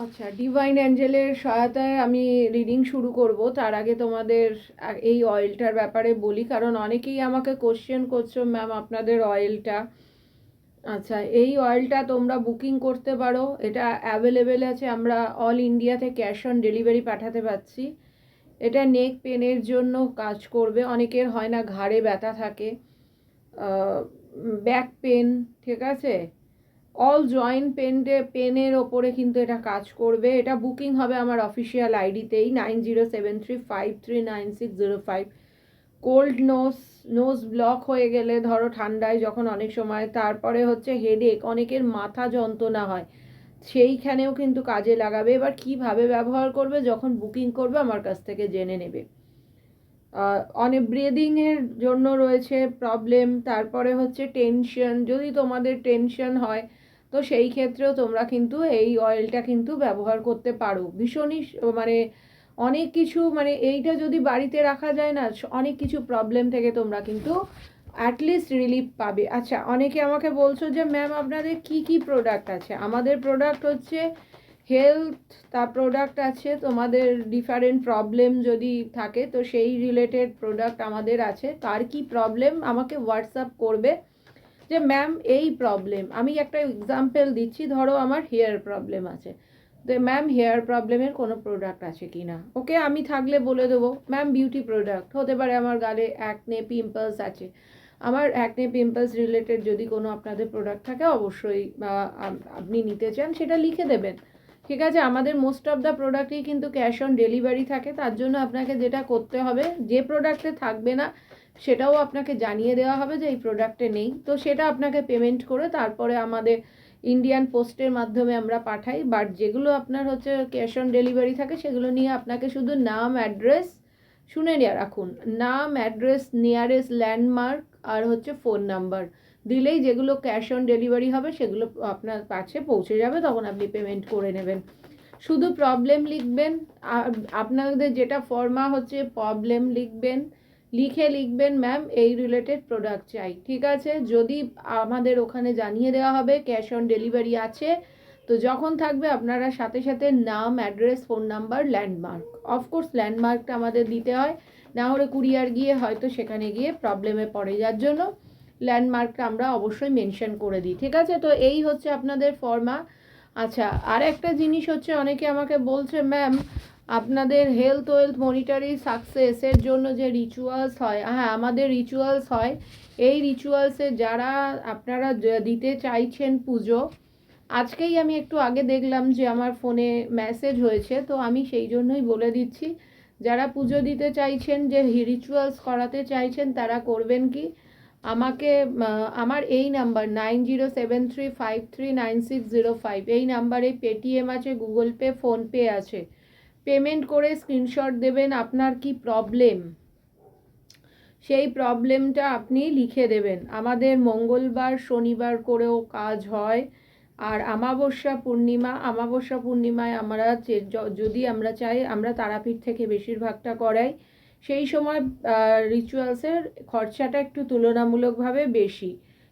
আচ্ছা, ডিভাইন অ্যাঞ্জেলের সহায়তায় আমি রিডিং শুরু করব। তার আগে তোমাদের এই অয়েলটার ব্যাপারে বলি, কারণ অনেকেই আমাকে কোশ্চেন করছো ম্যাম আপনাদের অয়েলটা। আচ্ছা, এই অয়েলটা তোমরা বুকিং করতে পারো, এটা অ্যাভেলেবেল আছে, আমরা অল ইন্ডিয়াতে ক্যাশ অন ডেলিভারি পাঠাতে পারছি। এটা নেক পেনের জন্য কাজ করবে। অনেকের হয় না ঘাড়ে ব্যথা থাকে, ব্যাক পেন, ঠিক আছে, অল জয়েন্ট পেনের ওপরে কিন্তু এটা কাজ করবে। এটা বুকিং হবে আমার অফিসিয়াল আইডিতেই 9073539605। কোল্ড নোজ ব্লক হয়ে গেলে, ধরো ঠান্ডায় যখন অনেক সময়, তারপরে হচ্ছে হেডেক, অনেকের মাথা যন্ত্রণা হয়, সেইখানেও কিন্তু কাজে লাগাবে। এবার কিভাবে ব্যবহার করবে যখন বুকিং করবে আমার কাছ থেকে জেনে নেবে। অনেক ব্রিদিংয়ের জন্য রয়েছে প্রবলেম, তারপরে হচ্ছে টেনশন, যদি তোমাদের টেনশন হয় তো সেই ক্ষেত্রেও তোমরা কিন্তু এই অয়েলটা কিন্তু ব্যবহার করতে পারো। ভীষণই মানে অনেক কিছু, মানে এইটা যদি বাড়িতে রাখা যায় না, অনেক কিছু প্রবলেম থেকে তোমরা কিন্তু অ্যাটলিস্ট রিলিফ পাবে। আচ্ছা, অনেকে আমাকে বলছো যে ম্যাম আপনাদের কি কি প্রোডাক্ট আছে। আমাদের প্রোডাক্ট হচ্ছে হেলথ, তার প্রোডাক্ট আছে, তোমাদের ডিফারেন্ট প্রবলেম যদি থাকে তো সেই রিলেটেড প্রোডাক্ট আমাদের আছে। তার কি প্রবলেম আমাকে হোয়াটসঅ্যাপ করবে যে ম্যাম এই প্রবলেম, আমি একটা এক্সাম্পল দিচ্ছি, ধরো আমার হেয়ার প্রবলেম আছে, তো ম্যাম হেয়ার প্রবলেমের কোনো প্রোডাক্ট আছে কি না, ওকে আমি থাকলে বলে দেবো। ম্যাম বিউটি প্রোডাক্ট হতে পারে, আমার গালে অ্যাকনে পিম্পলস আছে, আমার অ্যাকনে পিম্পলস রিলেটেড যদি কোনো আপনাদের প্রোডাক্ট থাকে অবশ্যই আপনি নিতে চান সেটা লিখে দেবেন। ঠিক আছে, আমাদের মোস্ট অফ দ্য প্রোডাক্টই কিন্তু ক্যাশ অন ডেলিভারি থাকে। তার জন্য আপনাকে যেটা করতে হবে, যে প্রোডাক্টে থাকবে না সেটাও আপনাকে জানিয়ে দেওয়া হবে যে এই প্রোডাক্টে নেই, তো সেটা আপনাকে পেমেন্ট করে তারপরে আমাদের ইন্ডিয়ান পোস্টের মাধ্যমে আমরা পাঠাই। বাট যেগুলো আপনার হচ্ছে ক্যাশ অন ডেলিভারি থাকে সেগুলো নিয়ে আপনাকে শুধু নাম অ্যাড্রেস, শুনে নিয়ে রাখুন, নাম অ্যাড্রেস নিয়ারেস্ট ল্যান্ডমার্ক আর হচ্ছে ফোন নাম্বার দিলেই যেগুলো ক্যাশ অন ডেলিভারি হবে সেগুলো আপনার কাছে পৌঁছে যাবে, তখন আপনি পেমেন্ট করে নেবেন। শুধু প্রবলেম লিখবেন, আপনাদের যেটা ফর্মা হচ্ছে প্রবলেম লিখবেন, লিখবেন ম্যাম এই রিলেটেড প্রোডাক্ট চাই। ঠিক আছে, যদি আমাদের ওখানে জানিয়ে দেওয়া হবে ক্যাশ অন ডেলিভারি আছে, তো যখন থাকবে আপনারা সাথে সাথে নাম address phone number landmark, of course ল্যান্ডমার্কটা আমাদের দিতে হয়, না হলে কুরিয়ার গিয়ে হয়তো সেখানে গিয়ে প্রবলেমে পড়ে, যার জন্য ল্যান্ডমার্কটা আমরা অবশ্যই মেনশন করে দিই। ঠিক আছে, তো এই হচ্ছে আপনাদের ফর্মা। আচ্ছা, আর একটা জিনিস হচ্ছে, অনেকে আমাকে বলছে ম্যাম আপনাদের ওয়েলথ মনিটারি সাকসেসের জন্য যে রিচুয়ালস হয়, হ্যাঁ আমাদের রিচুয়ালস হয়। এই রিচুয়ালসে যারা আপনারা দিতে চাইছেন পুজো, আজকেই আমি একটু আগে দেখলাম যে আমার ফোনে মেসেজ হয়েছে, তো আমি সেই জন্যই বলে দিচ্ছি, যারা পুজো দিতে চাইছেন, যে রিচুয়ালস করাতে চাইছেন, তারা করবেন কি, আমাকে আমার এই নাম্বার 9073539605, এই নাম্বারে পেটিএম আছে, গুগল পে, ফোনপে আছে, পেমেন্ট করে স্ক্রিনশট দেবেন আপনার কি প্রবলেম, সেই প্রবলেমটা আপনি লিখে দেবেন। আমাদের মঙ্গলবার শনিবার করেও কাজ হয়, আর আমাবস্যা পূর্ণিমায় আমরা যদি আমরা চাই, আমরা তারাপীঠ থেকে বেশিরভাগটা করাই, সেই সময় রিচুয়ালসের খরচাটা একটু তুলনামূলকভাবে বেশি,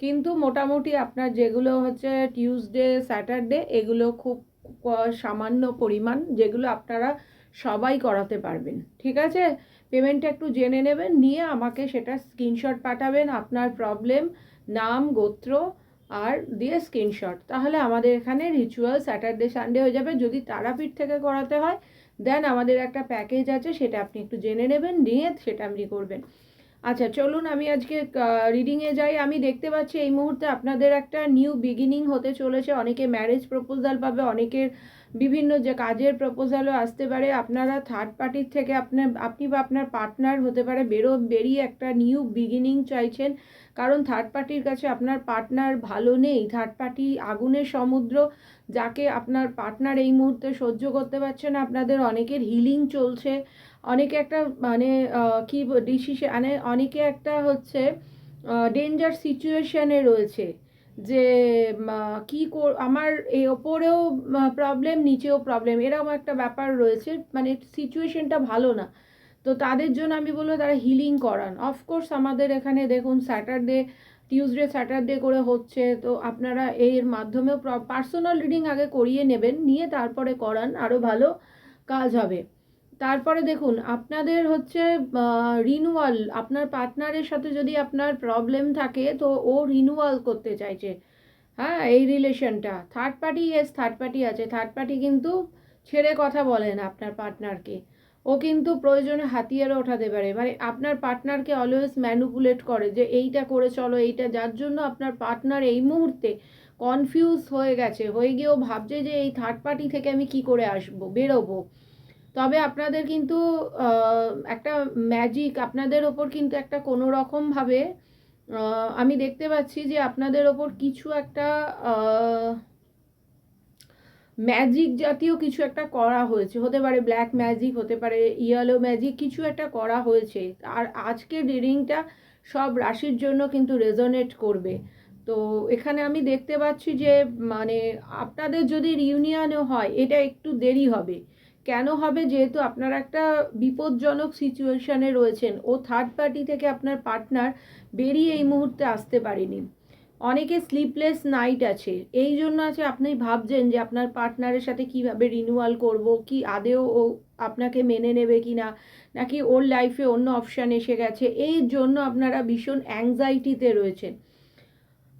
কিন্তু মোটামুটি আপনার যেগুলো হচ্ছে টিউসডে স্যাটারডে এগুলো খুব সামান্য পরিমাণ, যেগুলো আপনারা সবাই করাতে পারবেন। ঠিক আছে, পেমেন্টটা একটু জেনে নেবেন, নিয়ে আমাকে সেটা স্ক্রিনশট পাঠাবেন, আপনার প্রবলেম, নাম, গোত্র আর দিয়ে স্ক্রিনশট, তাহলে আমাদের এখানে রিচুয়াল স্যাটারডে সানডে হয়ে যাবে। যদি তারাপীঠ থেকে করাতে হয় দেন আমাদের একটা প্যাকেজ আছে, সেটা আপনি একটু জেনে নেবেন, নিয়ে সেটা আপনি করবেন। আচ্ছা চলুন আমি আজকে রিডিংয়ে যাই। আমি দেখতে পাচ্ছি এই মুহূর্তে আপনাদের একটা নিউ বিগিনিং হতে চলেছে, অনেকে ম্যারেজ প্রপোজাল পাবে, অনেকের বিভিন্ন যে কাজের প্রপোজালও আসতে পারে, আপনারা থার্ড পার্টির থেকে আপনি বা আপনার পার্টনার হতে পারে বেরিয়ে একটা নিউ বিগিনিং চাইছেন, কারণ থার্ড পার্টির কাছে আপনার পার্টনার ভালো নেই, থার্ড পার্টি আগুনের সমুদ্র, যাকে আপনার পার্টনার এই মুহূর্তে সহ্য করতে পারছে না। আপনাদের অনেকের হিলিং চলছে, অনেকে একটা মানে কি ডিসিশন, মানে অনেকে একটা হচ্ছে ডেঞ্জার সিচুয়েশানে রয়েছে, যে কি আমার এই ওপরেও প্রবলেম, নিচেও প্রবলেম, এরকম একটা ব্যাপার রয়েছে, মানে সিচুয়েশনটা ভালো না। তো তাদের জন্য আমি বলবো তারা হিলিং করান। অফকোর্স আমাদের এখানে দেখুন স্যাটারডে টিউসডে স্যাটারডে করে হচ্ছে, তো আপনারা এর মাধ্যমেও পার্সোনাল রিডিং আগে করিয়ে নেবেন, নিয়ে তারপরে করান, আরও ভালো কাজ হবে। তারপরে দেখুন আপনাদের হচ্ছে রিনুয়াল, আপনার পার্টনারের সাথে যদি আপনার প্রবলেম থাকে তো ও রিনুয়াল করতে চাইছে, হ্যাঁ, এই রিলেশনটা। Third party, yes third party আছে, থার্ড পার্টি কিন্তু ছেড়ে কথা বলে না আপনার পার্টনারকে, ও কিন্তু প্রয়োজনে হাতিয়ারও ওঠাতে পারে, মানে আপনার পার্টনারকে অলওয়েজ ম্যানুপুলেট করে যে এইটা করে চলো এইটা, যার জন্য আপনার পার্টনার এই মুহূর্তে কনফিউজ হয়ে গেছে, হয়ে গিয়েও ভাবছে যে এই থার্ড পার্টি থেকে আমি কি করে আসবো, বেরোবো। তবে আপনাদের কিন্তু একটা ম্যাজিক আপনাদের ওপর কিন্তু একটা কোনো রকমভাবে আমি দেখতে পাচ্ছি যে আপনাদের ওপর কিছু একটা ম্যাজিক জাতীয় কিছু একটা করা হয়েছে, হতে পারে ব্ল্যাক ম্যাজিক, হতে পারে ইয়েলো ম্যাজিক, কিছু একটা করা হয়েছে। আর আজকের রিডিংটা সব রাশির জন্য কিন্তু রেজোনেট করবে। তো এখানে আমি দেখতে পাচ্ছি যে মানে আপনাদের যদি রিউনিয়নও হয় এটা একটু দেরি হবে। কেন হবে? যেহেতু আপনারা একটা বিপজ্জনক সিচুয়েশানে রয়েছেন, ও থার্ড পার্টি থেকে আপনার পার্টনার বেরিয়ে এই মুহূর্তে আসতে পারেনি, অনেকে স্লিপলেস নাইট আছে, এই জন্য আছে আপনি ভাবছেন যে আপনার পার্টনারের সাথে কিভাবে রিনিউয়াল করব, কি আদেও ও আপনাকে মেনে নেবে কি না, নাকি ওর লাইফে অন্য অপশান এসে গেছে, এই জন্য আপনারা ভীষণ অ্যাংজাইটিতে রয়েছেন,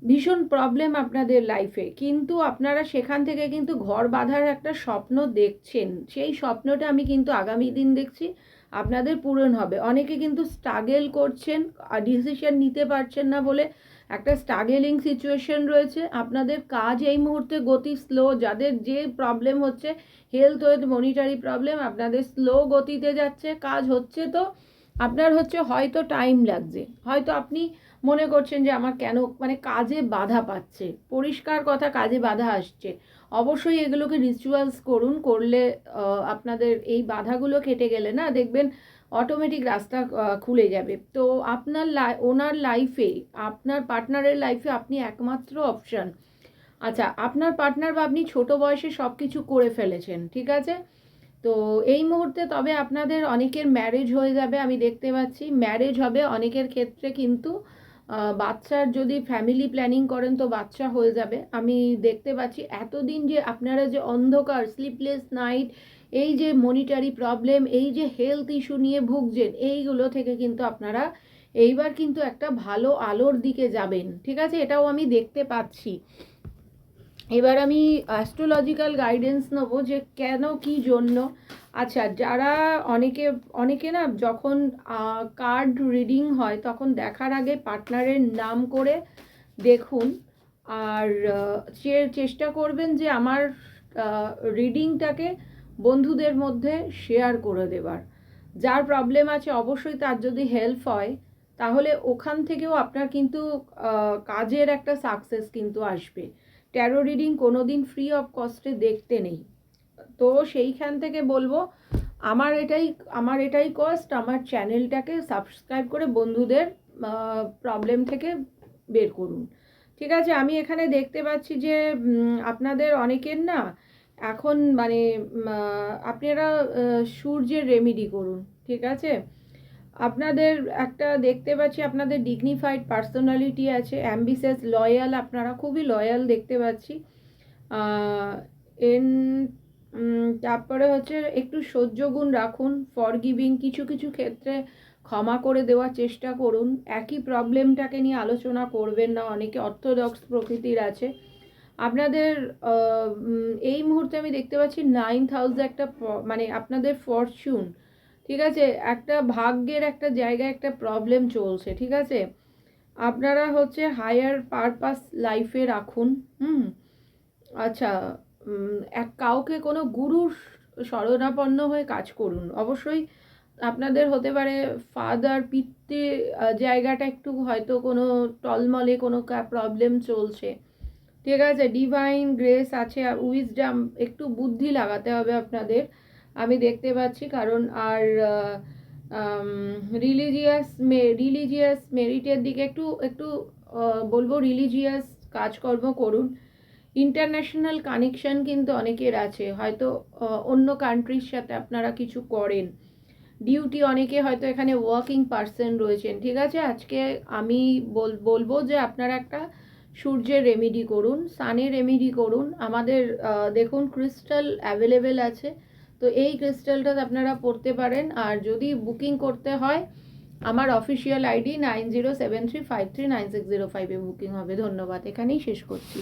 ভীষণ প্রবলেম আপনাদের লাইফে। কিন্তু আপনারা সেখান থেকে কিন্তু ঘর বাঁধার একটা স্বপ্ন দেখছেন, সেই স্বপ্নটা আমি কিন্তু আগামী দিন দেখছি আপনাদের পূরণ হবে। অনেকে কিন্তু স্ট্রাগল করছেন, ডিসিশন নিতে পারছেন না বলে একটা স্ট্রাগলিং সিচুয়েশন রয়েছে। আপনাদের কাজ এই মুহূর্তে গতি স্লো, যাদের যে প্রবলেম হচ্ছে হেলথ উইথ মনিটারি প্রবলেম, আপনাদের স্লো গতিতে যাচ্ছে, কাজ হচ্ছে তো আপনার হচ্ছে হয়তো টাইম লাগছে, হয়তো আপনি মনে করছেন যে আমার কেন মানে কাজে বাধা পাচ্ছে, পরিষ্কার কথা কাজে বাধা আসছে। অবশ্যই এগুলোকে রিচুয়ালস করুন, করলে আপনাদের এই বাধাগুলো কেটে গেলে না দেখবেন অটোমেটিক রাস্তা খুলে যাবে। তো আপনার ওনার লাইফে, আপনার পার্টনারের লাইফে আপনি একমাত্র অপশান। আচ্ছা, আপনার পার্টনার বা আপনি ছোটো বয়সে সব কিছু করে ফেলেছেন, ঠিক আছে, তো এই মুহূর্তে তবে আপনাদের অনেকের ম্যারেজ হয়ে যাবে, আমি দেখতে পাচ্ছি ম্যারেজ হবে অনেকের ক্ষেত্রে, কিন্তু বাচ্চার যদি ফ্যামিলি প্ল্যানিং করেন তো বাচ্চা হয়ে যাবে আমি দেখতে পাচ্ছি। এতদিন যে আপনারা যে অন্ধকার, স্লিপলেস নাইট, এই যে মনিটারি প্রবলেম, এই যে হেলথ ইস্যু নিয়ে ভুগছেন, এইগুলো থেকে কিন্তু আপনারা এইবার কিন্তু একটা ভালো আলোর দিকে যাবেন, ঠিক আছে, এটাও আমি দেখতে পাচ্ছি। এবার আমি অ্যাস্ট্রোলজিক্যাল গাইডেন্স নেবো যে কেন কি জন্য। আচ্ছা, যারা অনেকে না যখন কার্ড রিডিং হয় তখন দেখার আগে পার্টনারের নাম করে দেখুন, আর চেষ্টা করবেন যে আমার রিডিংটাকে বন্ধুদের মধ্যে শেয়ার করে দেবার। যার প্রবলেম আছে অবশ্যই তার যদি হেল্প হয় তাহলে ওখান থেকেও আপনার কিন্তু কাজের একটা সাকসেস কিন্তু আসবে। ট্যারো রিডিং কোনো দিন ফ্রি অফ কস্টে দেখতে নেই, তো সেইখান থেকে বলবো আমার এটাই কস্ট, আমার চ্যানেলটাকে সাবস্ক্রাইব করে বন্ধুদের প্রবলেম থেকে বের করুন, ঠিক আছে। আমি এখানে দেখতে পাচ্ছি যে আপনাদের অনেকের না এখন মানে আপনারা সূর্যের রেমেডি করুন, ঠিক আছে। আপনাদের একটা দেখতে পাচ্ছি আপনাদের ডিগনিফাইড পার্সোনালিটি আছে, অ্যাম্বিশাস, লয়াল, আপনারা খুবই লয়াল দেখতে পাচ্ছি। এন তারপরে হচ্ছে একটু সহ্য গুণ রাখুন, ফরগিভিং, কিছু কিছু ক্ষেত্রে ক্ষমা করে দেওয়ার চেষ্টা করুন, একই প্রবলেমটাকে নিয়ে আলোচনা করবেন না, অনেকে অর্থোডক্স প্রকৃতির আছে। আপনাদের এই মুহূর্তে আমি দেখতে পাচ্ছি 9th হাউসে একটা মানে আপনাদের ফরচুন, ঠিক আছে, একটা ভাগ্যের একটা জায়গায় একটা প্রবলেম চলছে, ঠিক আছে। আপনারা হচ্ছে হায়ার পারপাস লাইফে রাখুন। আচ্ছা, কাউকে কোনো গুরুর শরণাপন্ন হয়ে কাজ করুন। অবশ্যই আপনাদের হতে পারে ফাদার, পিতৃ জায়গাটা একটু হয়তো কোনো টলমলে কোনো প্রবলেম চলছে, ঠিক আছে। ডিভাইন গ্রেস আছে, উইজডম, একটু বুদ্ধি লাগাতে হবে আপনাদের আমি দেখতে পাচ্ছি, কারণ আর রিলিজিয়াস মেরিটের দিকে একটু একটু বলবো, রিলিজিয়াস কাজকর্ম করুন। ইন্টারন্যাশনাল কানেকশন কিন্তু অনেকের আছে, হয়তো অন্য কান্ট্রির সাথে আপনারা কিছু করেন। ডিউটি, অনেকে হয়তো এখানে ওয়ার্কিং পার্সন রয়েছেন, ঠিক আছে। আজকে আমি বলবো যে আপনারা একটা সূর্যের রেমেডি করুন, সানের রেমেডি করুন। আমাদের দেখুন ক্রিস্টাল অ্যাভেলেবেল আছে, তো এই ক্রিস্টালটা আপনারা পড়তে পারেন। আর যদি বুকিং করতে হয়, আমার অফিসিয়াল আইডি 9073539605-এ বুকিং হবে। ধন্যবাদ, এখানেই শেষ করছি।